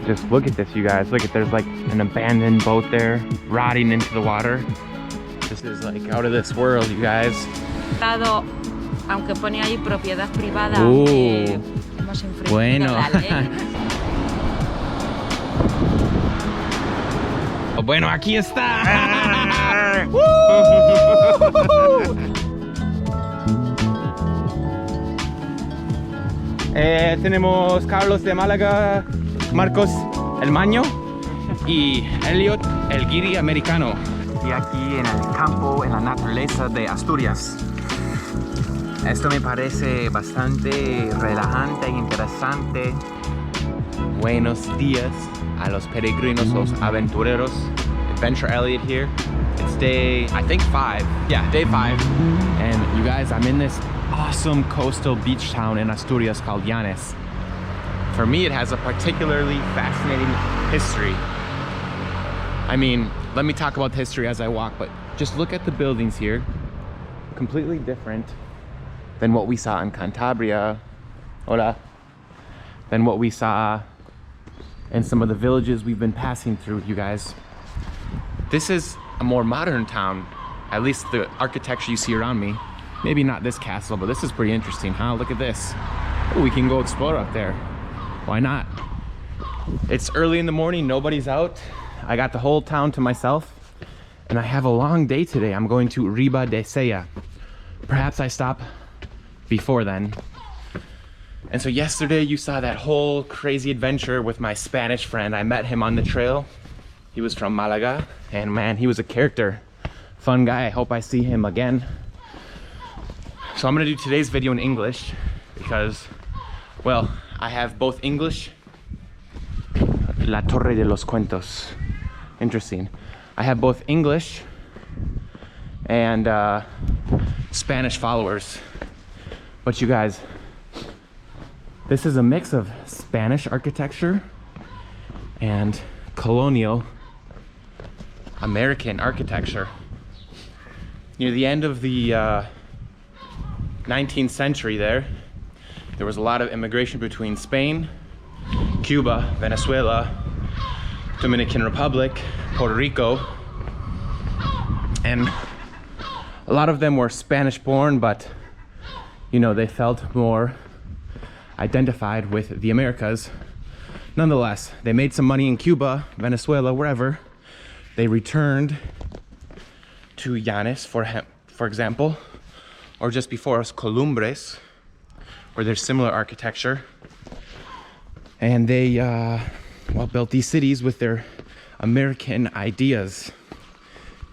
Just look at this, you guys. Look at, there's like an abandoned boat there, rotting into the water. This is like out of this world, you guys. Aunque pone ahí propiedad privada, hemos infringido Bueno. la ley. Bueno, aquí está. Tenemos Carlos de Málaga, Marcos el Maño y Elliot el guiri americano. Y aquí en el campo, en la naturaleza de Asturias. Esto me parece bastante relajante e interesante. Buenos días a los peregrinos, los aventureros. Adventure Elliot here. It's day, I think 5. Yeah, day 5. And you guys, I'm in this awesome coastal beach town in Asturias called Llanes. For me, it has a particularly fascinating history. I mean, let me talk about the history as I walk, but just look at the buildings here. Completely different than what we saw in Cantabria. Hola. Than what we saw in some of the villages we've been passing through, you guys. This is a more modern town, at least the architecture you see around me. Maybe not this castle, but this is pretty interesting, huh? Look at this. Oh, we can go explore up there. Why not? It's early in the morning, nobody's out. I got the whole town to myself, and I have a long day today. I'm going to Riba de Sella. Perhaps I stop before then. And so yesterday you saw that whole crazy adventure with my Spanish friend. I met him on the trail. He was from Malaga, and man, he was a character. Fun guy. I hope I see him again. So I'm gonna do today's video in English because, well, I have both English. La Torre de los Cuentos. Interesting. I have both English and Spanish followers. But you guys, this is a mix of Spanish architecture and colonial American architecture. Near the end of the 19th century there was a lot of immigration between Spain, Cuba, Venezuela, Dominican Republic, Puerto Rico, and a lot of them were Spanish born, but you know, they felt more identified with the Americas. Nonetheless, they made some money in Cuba, Venezuela, wherever. They returned to Llanes, for example, or just before us, Columbres, where there's similar architecture. And they, well, built these cities with their American ideas.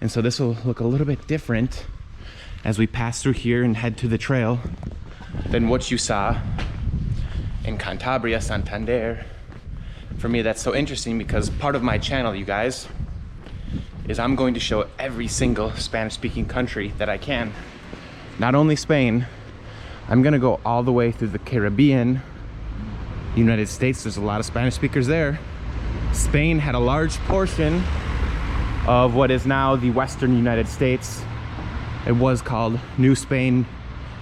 And so this will look a little bit different as we pass through here and head to the trail than what you saw in Cantabria, Santander. For me, that's so interesting because part of my channel, you guys, is I'm going to show every single Spanish-speaking country that I can. Not only Spain, I'm gonna go all the way through the Caribbean, United States. There's a lot of Spanish speakers there. Spain had a large portion of what is now the Western United States. It was called New Spain.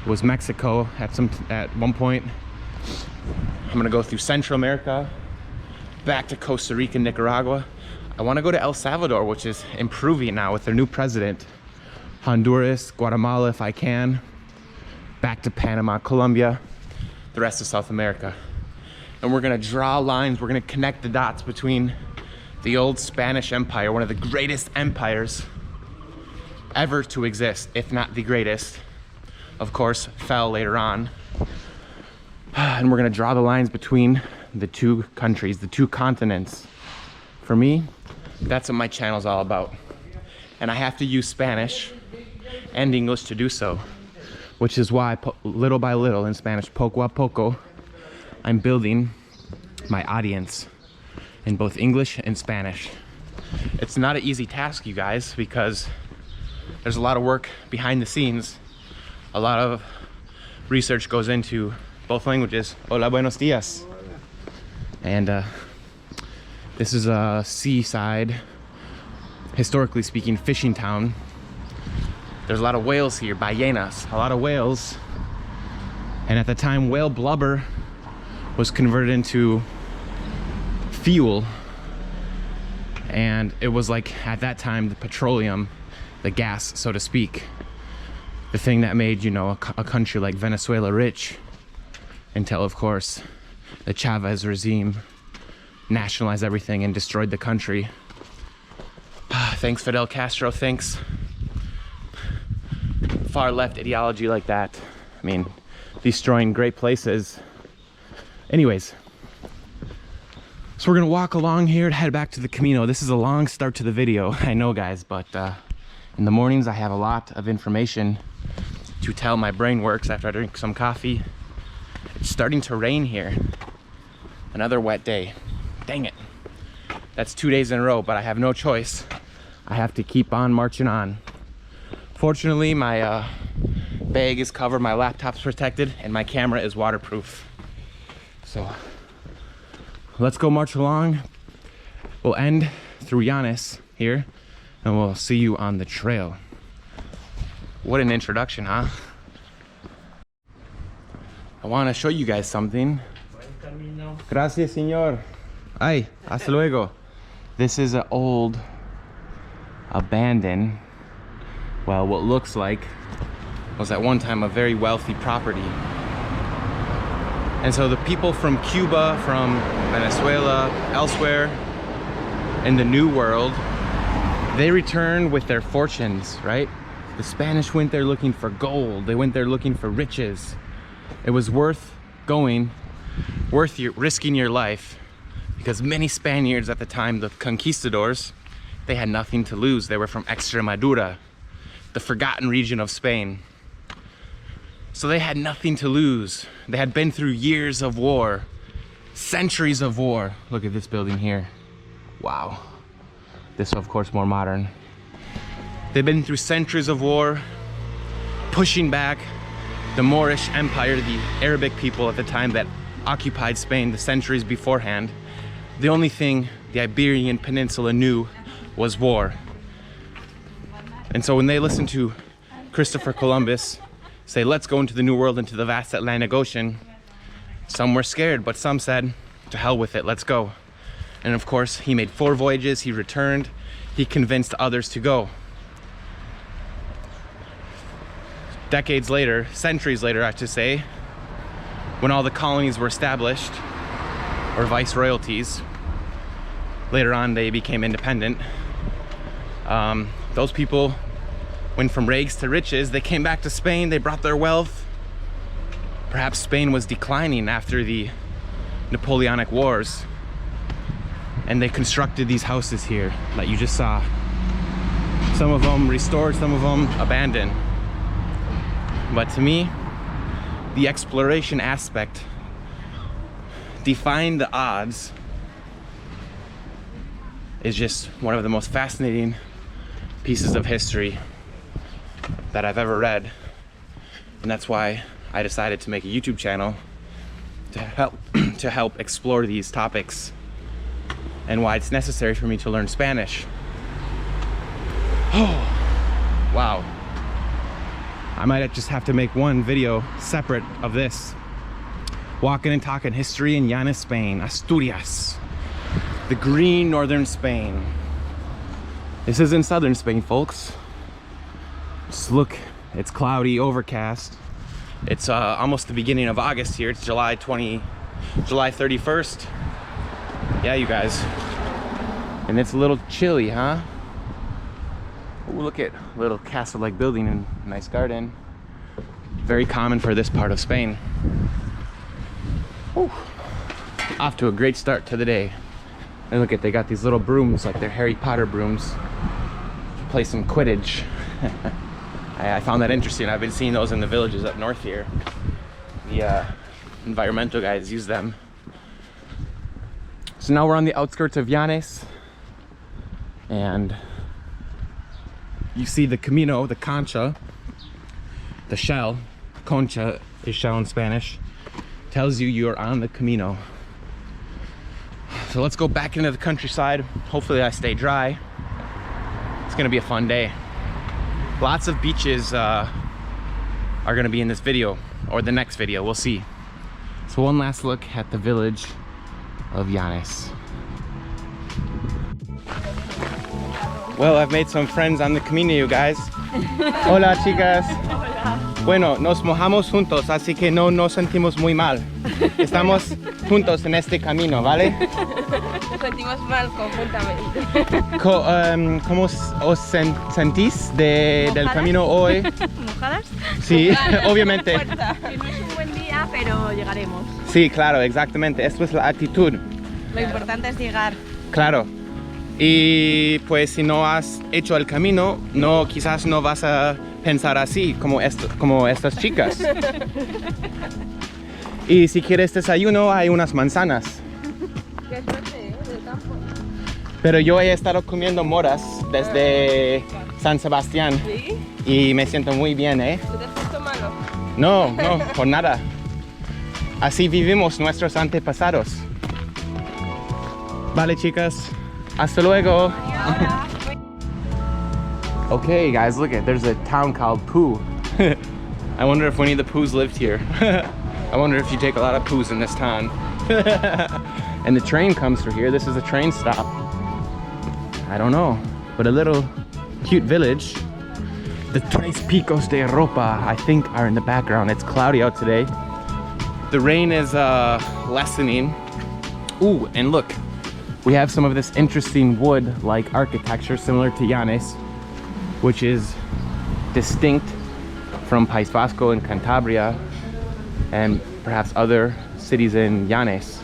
It was Mexico at one point. I'm gonna go through Central America, back to Costa Rica, Nicaragua. I wanna go to El Salvador, which is improving now with their new president. Honduras, Guatemala if I can. Back to Panama, Colombia, the rest of South America. And we're gonna draw lines, we're gonna connect the dots between the old Spanish Empire, one of the greatest empires ever to exist, if not the greatest. Of course, fell later on. And we're gonna draw the lines between the two countries, the two continents. For me, that's what my channel's all about. And I have to use Spanish and English to do so, which is why little by little in Spanish, poco a poco, I'm building my audience in both English and Spanish. It's not an easy task, you guys, because there's a lot of work behind the scenes. A lot of research goes into both languages. Hola, buenos dias. And this is a seaside, historically speaking, fishing town. There's a lot of whales here, ballenas, a lot of whales. And at the time, whale blubber was converted into fuel. And it was like, at that time, the petroleum, the gas, so to speak, the thing that made, you know, a country like Venezuela rich, until of course the Chavez regime nationalized everything and destroyed the country. Thanks Fidel Castro, thanks far left ideology like that. I mean, destroying great places. Anyways, so we're gonna walk along here to head back to the Camino. This is a long start to the video, I know guys, but in the mornings I have a lot of information to tell. My brain works after I drink some coffee. It's starting to rain here. Another wet day. Dang it. That's 2 days in a row, but I have no choice. I have to keep on marching on. Fortunately, my bag is covered, my laptop's protected, and my camera is waterproof. So let's go march along. We'll end through Llanes here, and we'll see you on the trail. What an introduction, huh? I want to show you guys something. Gracias, señor. Ay, hasta luego. This is an old, abandoned, well, what looks like was at one time a very wealthy property. And so the people from Cuba, from Venezuela, elsewhere in the New World, they returned with their fortunes, right? The Spanish went there looking for gold. They went there looking for riches. It was worth going, worth risking your life, because many Spaniards at the time, the conquistadors, they had nothing to lose. They were from Extremadura, the forgotten region of Spain. So they had nothing to lose. They had been through years of war, centuries of war. Look at this building here. Wow. This, of course, more modern. They've been through centuries of war, pushing back the Moorish Empire, the Arabic people at the time that occupied Spain the centuries beforehand. The only thing the Iberian Peninsula knew was war. And so when they listened to Christopher Columbus say, let's go into the New World, into the vast Atlantic Ocean, some were scared, but some said, to hell with it, let's go. And of course, he made 4 voyages, he returned, he convinced others to go. Decades later, centuries later, I should say, when all the colonies were established, or viceroyalties, later on they became independent. Those people went from rags to riches. They came back to Spain, they brought their wealth. Perhaps Spain was declining after the Napoleonic Wars, and they constructed these houses here that you just saw. Some of them restored, some of them abandoned. But to me, the exploration aspect, defying the odds, is just one of the most fascinating pieces of history that I've ever read. And that's why I decided to make a YouTube channel to help explore these topics, and why it's necessary for me to learn Spanish. Oh, wow. I might just have to make one video separate of this. Walking and talking history in Llanes, Spain, Asturias, the green northern Spain. This is in southern Spain, folks. Just look, it's cloudy, overcast. It's almost the beginning of August here. It's July 31st. Yeah, you guys. And it's a little chilly, huh? Ooh, look at a little castle-like building and a nice garden. Very common for this part of Spain. Ooh. Off to a great start to the day. And look at, they got these little brooms, like they're Harry Potter brooms, to play some Quidditch. I found that interesting. I've been seeing those in the villages up north here. The environmental guys use them. So now we're on the outskirts of Llanes, and you see the Camino, the concha, the shell. Concha is shell in Spanish. Tells you you're on the Camino. So let's go back into the countryside. Hopefully I stay dry. It's gonna be a fun day. Lots of beaches are gonna be in this video, or the next video, we'll see. So one last look at the village of Llanes. Well, I've made some friends on the Camino, you guys. Hola, chicas. Bueno, nos mojamos juntos, así que no nos sentimos muy mal. Estamos juntos en este camino, ¿vale? Nos sentimos mal conjuntamente. ¿Cómo os sentís del camino hoy? ¿Mojadas? Sí, obviamente. Que no es un buen día, pero llegaremos. Sí, claro, exactamente. Esto es la actitud. Lo importante es llegar. Claro. Y pues si no has hecho el camino, quizás no vas a pensar así como estas chicas. Y si quieres desayuno, hay unas manzanas. Qué suerte, del campo. Pero yo he estado comiendo moras desde San Sebastián. ¿Sí? Y me siento muy bien, ¿eh? ¿Te has puesto malo? No, por nada. Así vivimos nuestros antepasados. Vale, chicas. Hasta luego. Okay, guys, look there's a town called Poo. I wonder if any of the Poos lived here. I wonder if you take a lot of Poos in this town. And the train comes through here. This is a train stop. I don't know, but a little cute village. The Tres Picos de Europa, I think, are in the background. It's cloudy out today. The rain is lessening. Ooh, and look, we have some of this interesting wood-like architecture similar to Llanes, which is distinct from País Vasco and Cantabria and perhaps other cities in Llanes.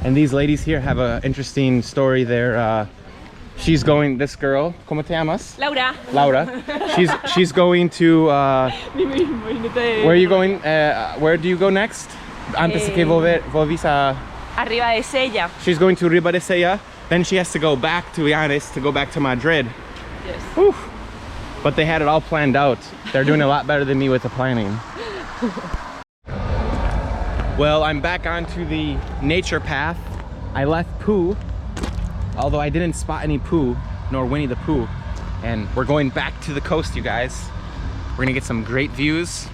And these ladies here have an interesting story. She's going, this girl, ¿cómo te llamas? Laura. Laura. She's going to, where are you going? Where do you go next? Antes de que volvís a... Arriba de Sella. She's going to Riba de Sella. Then she has to go back to Llanes to go back to Madrid. Yes. Whew. But they had it all planned out. They're doing a lot better than me with the planning. Well, I'm back onto the nature path. I left Pooh, although I didn't spot any Pooh, nor Winnie the Pooh. And we're going back to the coast, you guys. We're gonna get some great views.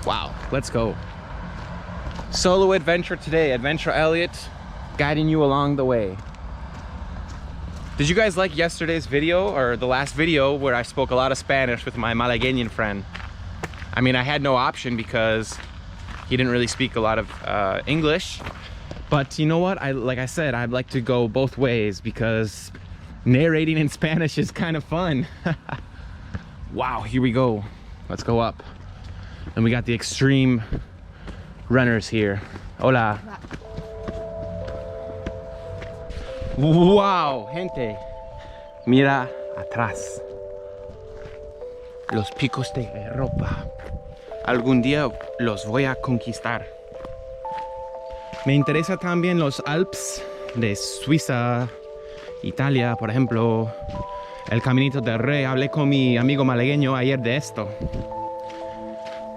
Wow, let's go. Solo adventure today, Adventure Elliot, guiding you along the way. Did you guys like yesterday's video, or the last video where I spoke a lot of Spanish with my Malagueñan friend? I mean, I had no option because he didn't really speak a lot of English. But you know what? Like I said, I'd like to go both ways because narrating in Spanish is kind of fun. Wow, here we go. Let's go up. And we got the extreme runners here. Hola. Wow, gente. Mira atrás. Los picos de Europa. Algún día los voy a conquistar. Me interesa también los Alpes de Suiza, Italia, por ejemplo. El Caminito del Rey. Hablé con mi amigo malagueño ayer de esto.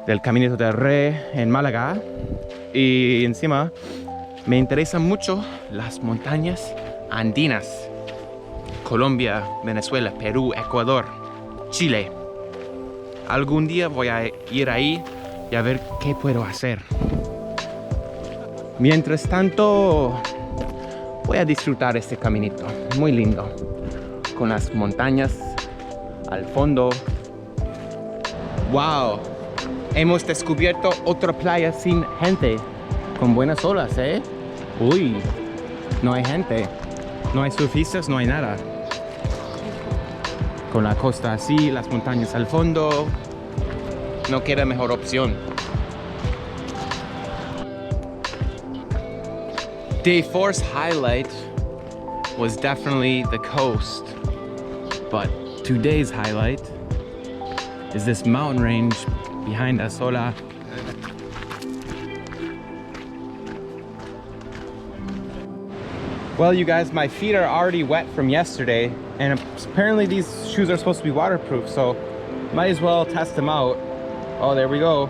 Del Caminito del Rey en Málaga. Y encima me interesan mucho las montañas andinas. Colombia, Venezuela, Perú, Ecuador, Chile. Algún día voy a ir ahí y a ver qué puedo hacer. Mientras tanto, voy a disfrutar este caminito. Muy lindo. Con las montañas al fondo. ¡Wow! Hemos descubierto otra playa sin gente. Con buenas olas, ¿eh? Uy, no hay gente. No hay surfistas, no hay nada. Con la costa así, las montañas al fondo. No queda mejor opción. Day 4's highlight was definitely the coast. But today's highlight is this mountain range behind us. Hola. Well, you guys, my feet are already wet from yesterday, and apparently these shoes are supposed to be waterproof, so might as well test them out. Oh, there we go.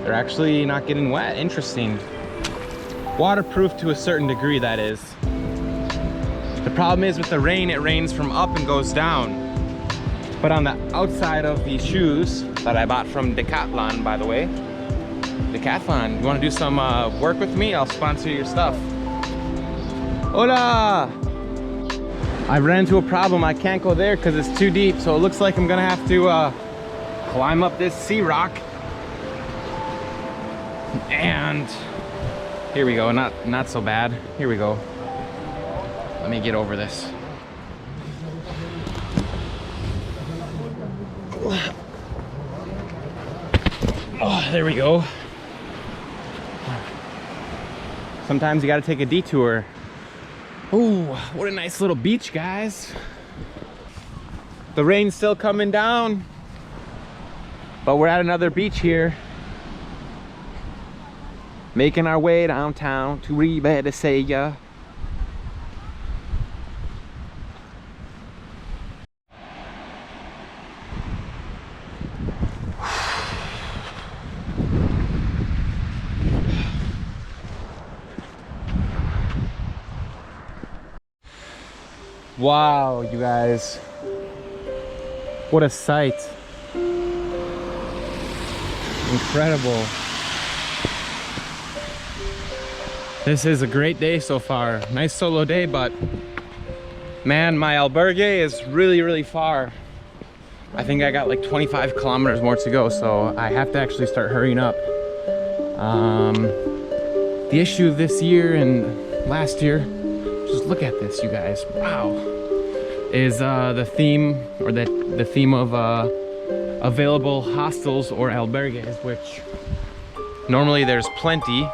They're actually not getting wet. Interesting. Waterproof to a certain degree, that is. The problem is with the rain, it rains from up and goes down. But on the outside of these shoes that I bought from Decathlon, by the way, Decathlon, you want to do some work with me? I'll sponsor your stuff. Hola! I ran into a problem. I can't go there because it's too deep, so it looks like I'm gonna have to climb up this sea rock. And here we go. Not so bad. Here we go. Let me get over this. Oh, there we go. Sometimes you gotta take a detour. Oh, what a nice little beach, guys. The rain's still coming down, but we're at another beach here. Making our way downtown to Riva de Sella. Wow, you guys. What a sight. Incredible. This is a great day so far. Nice solo day, but man, my albergue is really far. I think I got like 25 kilometers more to go, so I have to actually start hurrying up. The issue this year and last year, just look at this, you guys. Wow. Is the theme, or the theme of available hostels or albergues, which normally there's plenty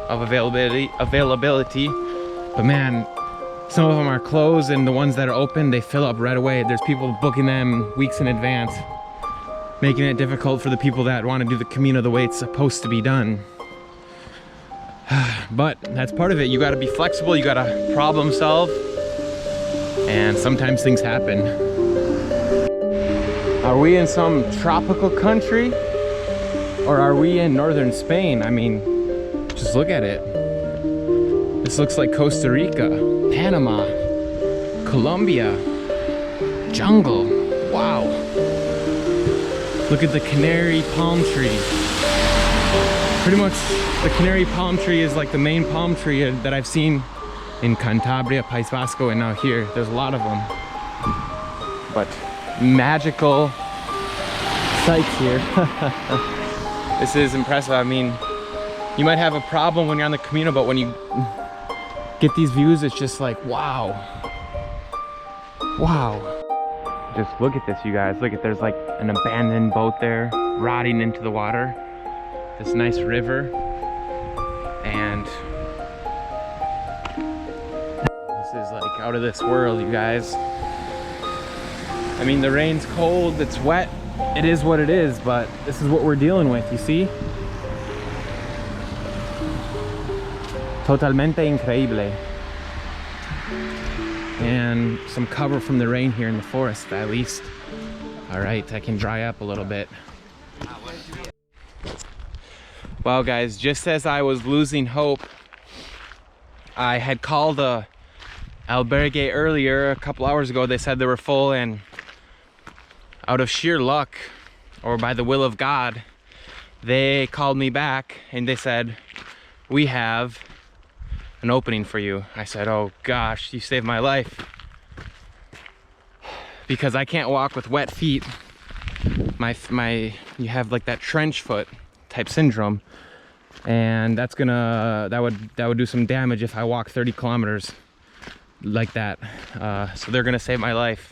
of availability, but man, some of them are closed, and the ones that are open, they fill up right away. There's people booking them weeks in advance, making it difficult for the people that want to do the Camino the way it's supposed to be done. But that's part of it. You got to be flexible, you got to problem solve, and sometimes things happen. Are we in some tropical country, or are we in northern Spain? I mean, just look at it. This looks like Costa Rica, Panama, Colombia, jungle. Wow. Look at the canary palm tree. Pretty much the canary palm tree is like the main palm tree that I've seen in Cantabria, País Vasco, and now here. There's a lot of them. But magical sights here. This is impressive. I mean, you might have a problem when you're on the Camino, but when you get these views, it's just like, wow. Wow. Just look at this, you guys. Look at, there's like an abandoned boat there, rotting into the water. This nice river. And this is like out of this world, you guys. I mean, the rain's cold, it's wet. It is what it is, but this is what we're dealing with, you see? Totalmente increíble. And some cover from the rain here in the forest, at least. All right, I can dry up a little bit. Well, guys, just as I was losing hope, I had called a albergue earlier, a couple hours ago. They said they were full, and out of sheer luck, or by the will of God, they called me back and they said, we have an opening for you. I said, oh gosh, you saved my life. Because I can't walk with wet feet. You have like that trench foot type syndrome, and that would do some damage if I walk 30 kilometers like that. So they're gonna save my life.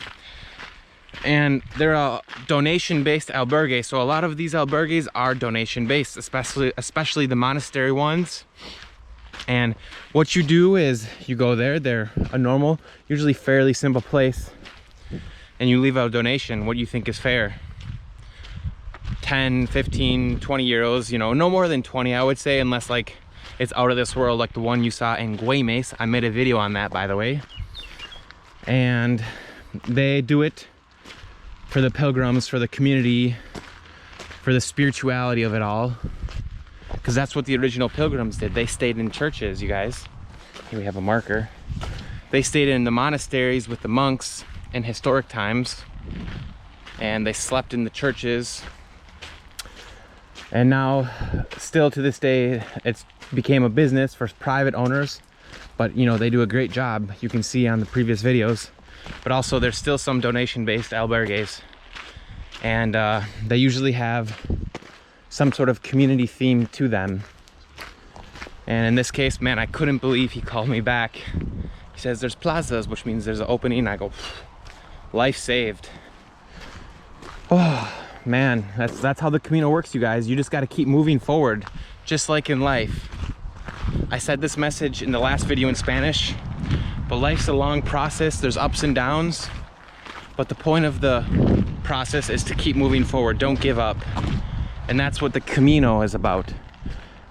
And they're a donation-based albergue, so a lot of these albergues are donation-based, especially the monastery ones. And what you do is you go there, they're a normal, usually fairly simple place, and you leave out a donation. What do you think is fair? 10, 15, 20 euros, you know, no more than 20, I would say, unless like it's out of this world, like the one you saw in Llanes. I made a video on that, by the way. And they do it for the pilgrims, for the community, for the spirituality of it all. Because that's what the original pilgrims did. They stayed in churches, you guys. Here we have a marker. They stayed in the monasteries with the monks in historic times, and they slept in the churches. And now, still to this day, it's became a business for private owners. But you know, they do a great job. You can see on the previous videos, but also there's still some donation-based albergues, and they usually have some sort of community theme to them. And in this case, man, I couldn't believe he called me back. He says there's plazas, which means there's an opening. I go, life saved. Oh man, that's how the Camino works, you guys. You just got to keep moving forward, just like in life. I said this message in the last video in Spanish, but life's a long process. There's ups and downs, but the point of the process is to keep moving forward. Don't give up. And that's what the Camino is about.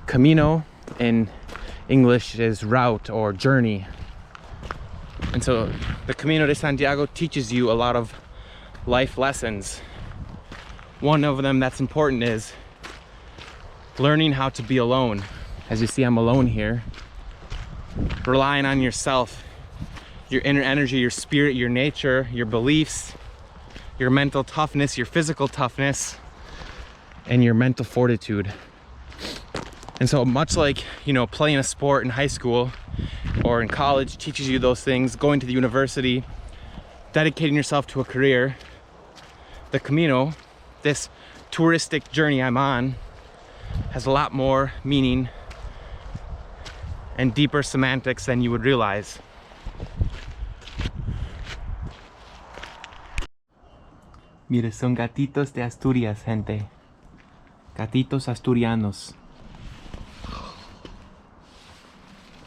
Camino in English is route or journey. And so the Camino de Santiago teaches you a lot of life lessons. One of them that's important is learning how to be alone. As you see, I'm alone here. Relying on yourself, your inner energy, your spirit, your nature, your beliefs, your mental toughness, your physical toughness, and your mental fortitude. And so much like, you know, playing a sport in high school or in college teaches you those things, going to the university, dedicating yourself to a career, the Camino, this touristic journey I'm on, has a lot more meaning and deeper semantics than you would realize. Mire, son gatitos de Asturias, gente. Gatitos asturianos.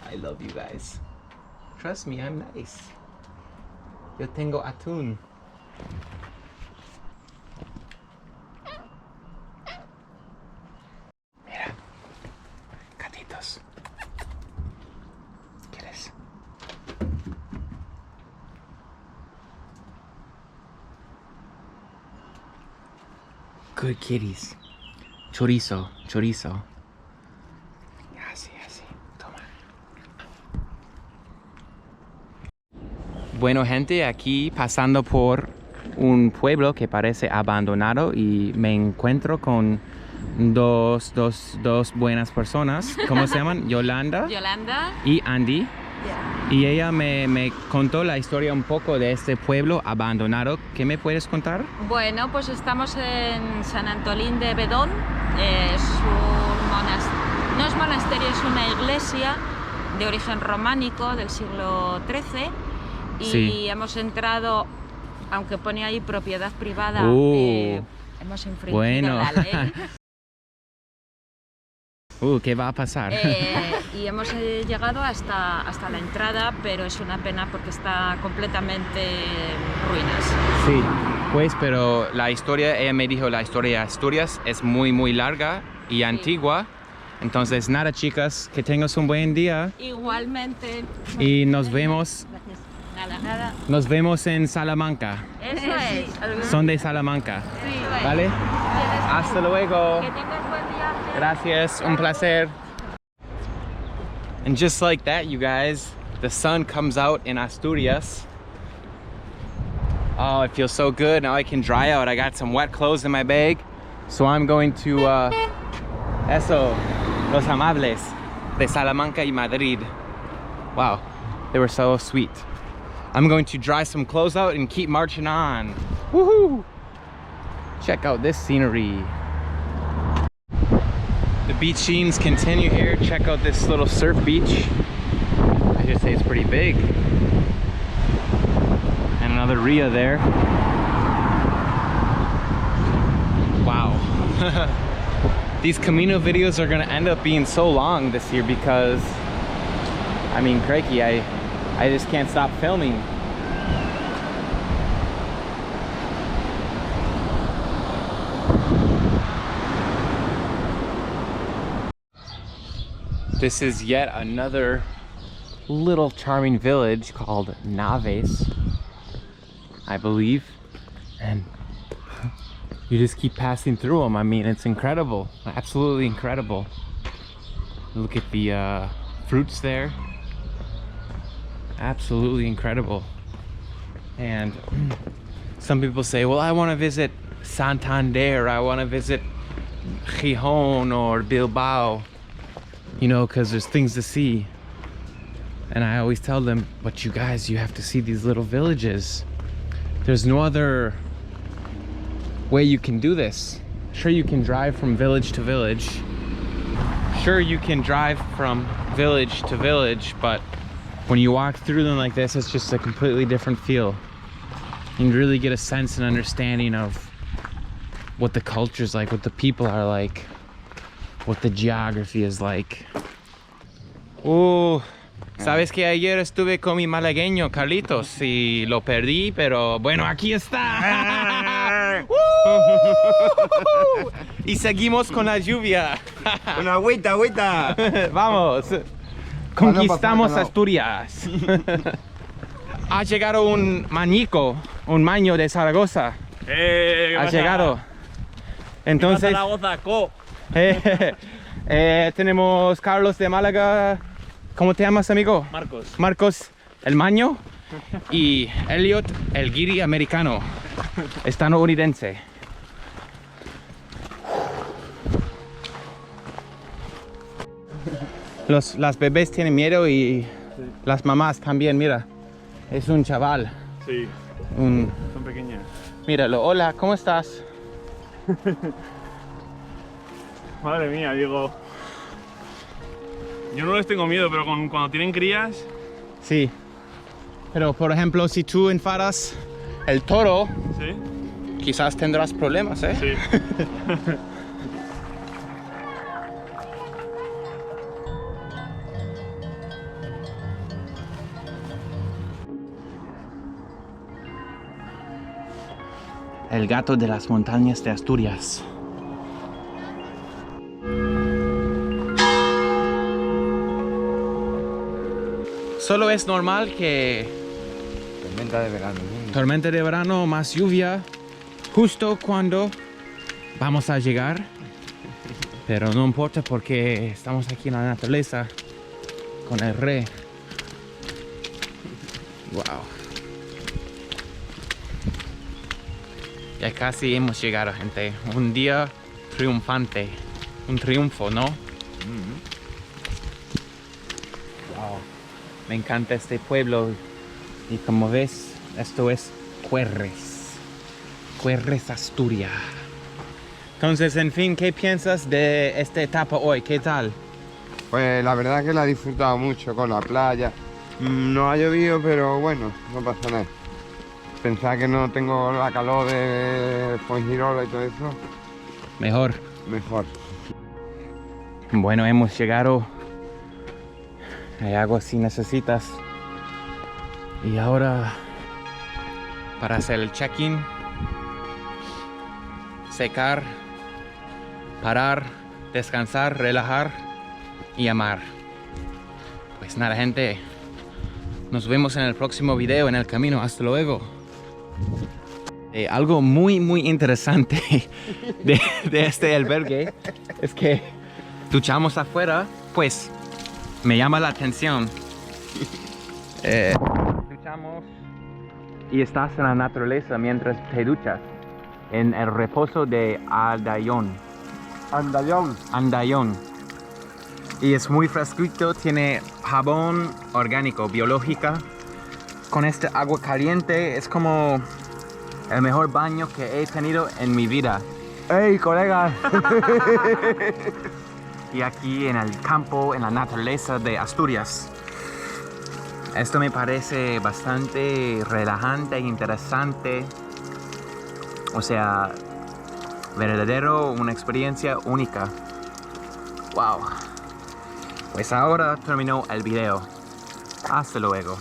I love you guys. Trust me, I'm nice. Yo tengo atún. Mira, gatitos. ¿Quieres? Good kitties. Chorizo, chorizo. Así, así. Toma. Bueno, gente, aquí pasando por un pueblo que parece abandonado y me encuentro con dos buenas personas. ¿Cómo se llaman? Yolanda y Andy. Y ella me contó la historia un poco de este pueblo abandonado. ¿Qué me puedes contar? Bueno, pues estamos en San Antolín de Bedón. Es un monasterio, no es monasterio, es una iglesia de origen románico del siglo XIII. Y sí, hemos entrado, aunque pone ahí propiedad privada, hemos infringido la ley. ¿Qué va a pasar? Y hemos llegado hasta la entrada, pero es una pena porque está completamente en ruinas. Sí, pues, pero la historia, ella me dijo, la historia de Asturias es muy larga y antigua. Entonces, nada, chicas, que tengas un buen día. Igualmente. Y nos vemos. Gracias. Nada. Nos vemos en Salamanca. Eso es. Son de Salamanca. Sí. ¿Vale? Hasta luego. Que tengas buen viaje. Gracias, un placer. And just like that, you guys, the sun comes out in Asturias. Oh, it feels so good. Now I can dry out. I got some wet clothes in my bag. So I'm going to, los amables de Salamanca y Madrid. Wow, they were so sweet. I'm going to dry some clothes out and keep marching on. Woohoo! Check out this scenery. The beach scenes continue here. Check out this little surf beach. I should say it's pretty big. And another Ria there. Wow. These Camino videos are gonna end up being so long this year because, I mean, crikey, I just can't stop filming. This is yet another little charming village called Llanes, I believe, and you just keep passing through them. I mean, it's incredible, absolutely incredible. Look at the fruits there, absolutely incredible. And some people say, well, I want to visit Santander, I want to visit Gijón or Bilbao, you know, because there's things to see. And I always tell them, but you guys, you have to see these little villages. There's no other way you can do this. Sure, you can drive from village to village. Sure, you can drive from village to village, but when you walk through them like this, it's just a completely different feel. You really get a sense and understanding of what the culture's like, what the people are like, what the geography is like. Sabes que ayer estuve con mi malagueño Carlitos y lo perdí, pero bueno, aquí está. Y seguimos con la lluvia. Una agüita. Vamos. Conquistamos Asturias. Ha llegado un mañico, un maño de Zaragoza. Ha llegado. Entonces, tenemos Carlos de Málaga. ¿Cómo te llamas, amigo? Marcos. Marcos, el maño. Y Elliot, el guiri americano, estadounidense. Las bebés tienen miedo y las mamás también, mira. Es un chaval. Sí, son pequeñas. Míralo, hola, ¿cómo estás? Madre mía, digo... Yo no les tengo miedo, pero cuando tienen crías... Sí. Pero, por ejemplo, si tú enfadas el toro, ¿Sí? quizás tendrás problemas, ¿eh? Sí. El gato de las montañas de Asturias. Solo es normal que Tormenta de verano. tormenta de verano, más lluvia, justo cuando vamos a llegar. Pero no importa porque estamos aquí en la naturaleza con el rey. Wow. Ya casi hemos llegado, gente. Un día triunfante. Un triunfo, ¿no? Wow. Me encanta este pueblo. Y como ves, esto es Cuerres. Cuerres, Asturias. Entonces, en fin, ¿qué piensas de esta etapa hoy? ¿Qué tal? Pues la verdad que la he disfrutado mucho con la playa. No ha llovido, pero bueno, no pasa nada. Pensaba que no tengo la calor de Fuengirola y todo eso. Mejor. Mejor. Bueno, hemos llegado. Hay agua si necesitas. Y ahora, para hacer el check-in, secar, parar, descansar, relajar y amar. Pues nada, gente. Nos vemos en el próximo video en el camino. Hasta luego. Algo muy interesante de este albergue es que duchamos afuera, pues me llama la atención. Duchamos y estás en la naturaleza mientras te duchas, en el reposo de Andallón. Y es muy fresquito, tiene jabón orgánico, biológica. Con este agua caliente es como el mejor baño que he tenido en mi vida. ¡Ey, colegas! Y aquí en el campo, en la naturaleza de Asturias. Esto me parece bastante relajante e interesante. O sea, verdadero, una experiencia única. Wow. Pues ahora terminó el video. Hasta luego.